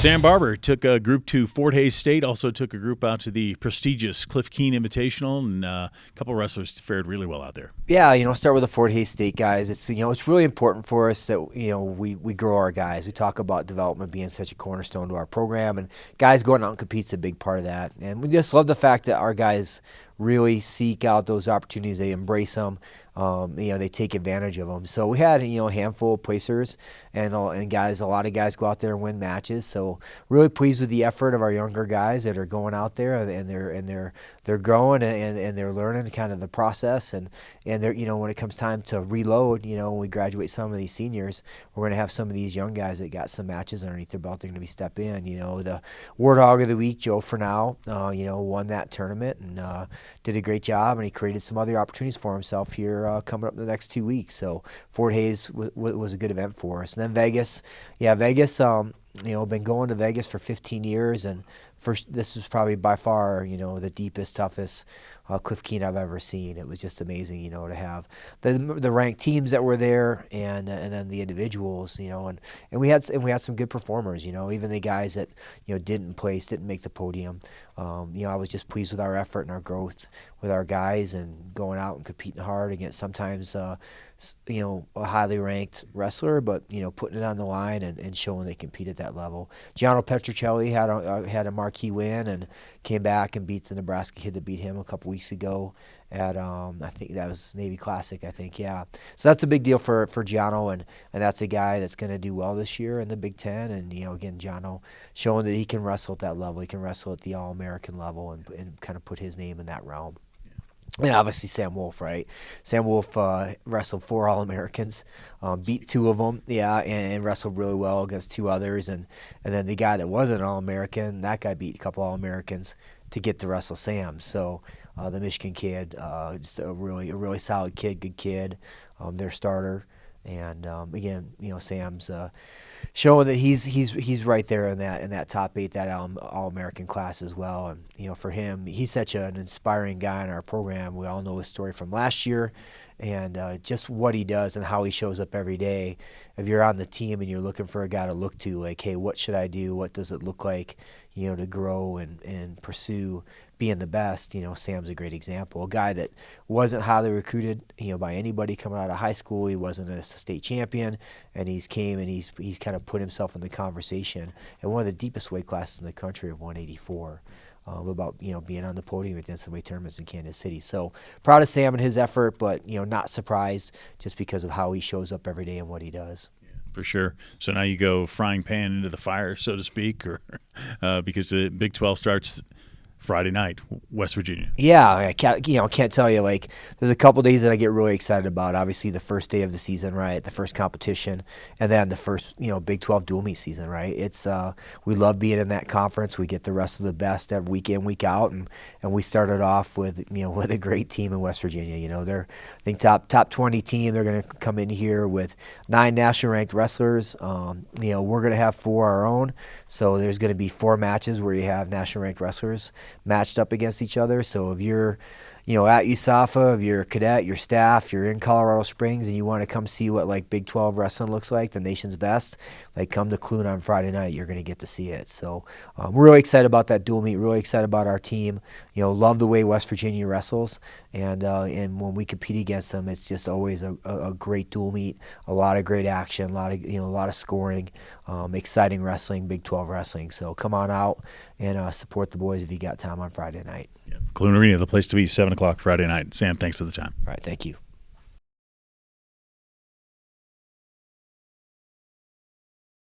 Sam Barber took a group to Fort Hays State, also took a group out to the prestigious Cliff Keen Invitational, and a couple of wrestlers fared really well out there. Yeah, start with the Fort Hays State guys. It's it's really important for us that we grow our guys. We talk about development being such a cornerstone to our program, and guys going out and compete's a big part of that. And we just love the fact that our guys really seek out those opportunities. They embrace them. They take advantage of them. So we had a handful of placers and guys. A lot of guys go out there and win matches. So really pleased with the effort of our younger guys that are going out there and they're growing and they're learning kind of the process and they're when it comes time to reload, when we graduate some of these seniors, we're going to have some of these young guys that got some matches underneath their belt. They're going to be step in. The Warthog of the Week, Joe Fernau, won that tournament and did a great job, and he created some other opportunities for himself here coming up in the next 2 weeks. So Fort Hays was a good event for us. And then Vegas, been going to Vegas for 15 years, and this was probably by far, the deepest, toughest Cliff Keen I've ever seen. It was just amazing, to have the ranked teams that were there, and then the individuals, and we had some good performers, even the guys that didn't place, didn't make the podium. I was just pleased with our effort and our growth with our guys and going out and competing hard against sometimes a highly ranked wrestler, but putting it on the line and showing they compete at that level. Gianno Petrocelli had a marquee win and came back and beat the Nebraska kid that beat him a couple weeks ago at I think that was Navy Classic, I think, yeah. So that's a big deal for Gianno, and that's a guy that's going to do well this year in the Big Ten. And again, Gianno showing that he can wrestle at that level. He can wrestle at the All-American level and kind of put his name in that realm. And obviously Sam Wolf, right? Sam Wolf wrestled 4 All-Americans, beat 2 of them, and wrestled really well against 2 others. And then the guy that wasn't an All-American, that guy beat a couple All-Americans to get to wrestle Sam. So the Michigan kid, just a really solid kid, good kid, their starter. And again, Sam's showing that he's right there in that top 8, that All-American class as well. And for him, he's such an inspiring guy in our program. We all know his story from last year, and just what he does and how he shows up every day. If you're on the team and you're looking for a guy to look to, like, hey, what should I do? What does it look like, to grow and pursue being the best? Sam's a great example. A guy that wasn't highly recruited, by anybody coming out of high school. He wasn't a state champion, and he's kind of put himself in the conversation at one of the deepest weight classes in the country of 184. About being on the podium at the NCAA tournaments in Kansas City. So proud of Sam and his effort, but not surprised just because of how he shows up every day and what he does. For sure. So now you go frying pan into the fire, so to speak, or because the Big 12 starts Friday night, West Virginia. Yeah, I can't tell you, like, there's a couple days that I get really excited about. Obviously, the first day of the season, right, the first competition, and then the first, Big 12 dual meet season, right? It's we love being in that conference. We get the rest of the best every week in, week out, and we started off with with a great team in West Virginia. They're, I think, top 20 team. They're going to come in here with 9 national ranked wrestlers. We're going to have 4 our own, so there's going to be 4 matches where you have national ranked wrestlers matched up against each other. So if you're at USAFA, if you're a cadet, your staff, you're in Colorado Springs, and you want to come see what like Big 12 wrestling looks like, the nation's best, like come to Clune on Friday night. You're going to get to see it. So we're really excited about that dual meet. Really excited about our team. Love the way West Virginia wrestles, and when we compete against them, it's just always a great dual meet. A lot of great action, a lot of scoring, exciting wrestling, Big 12 wrestling. So come on out and support the boys if you got time on Friday night. Yeah. Clune Arena, the place to be, 7 o'clock Friday night. Sam, thanks for the time. All right, thank you.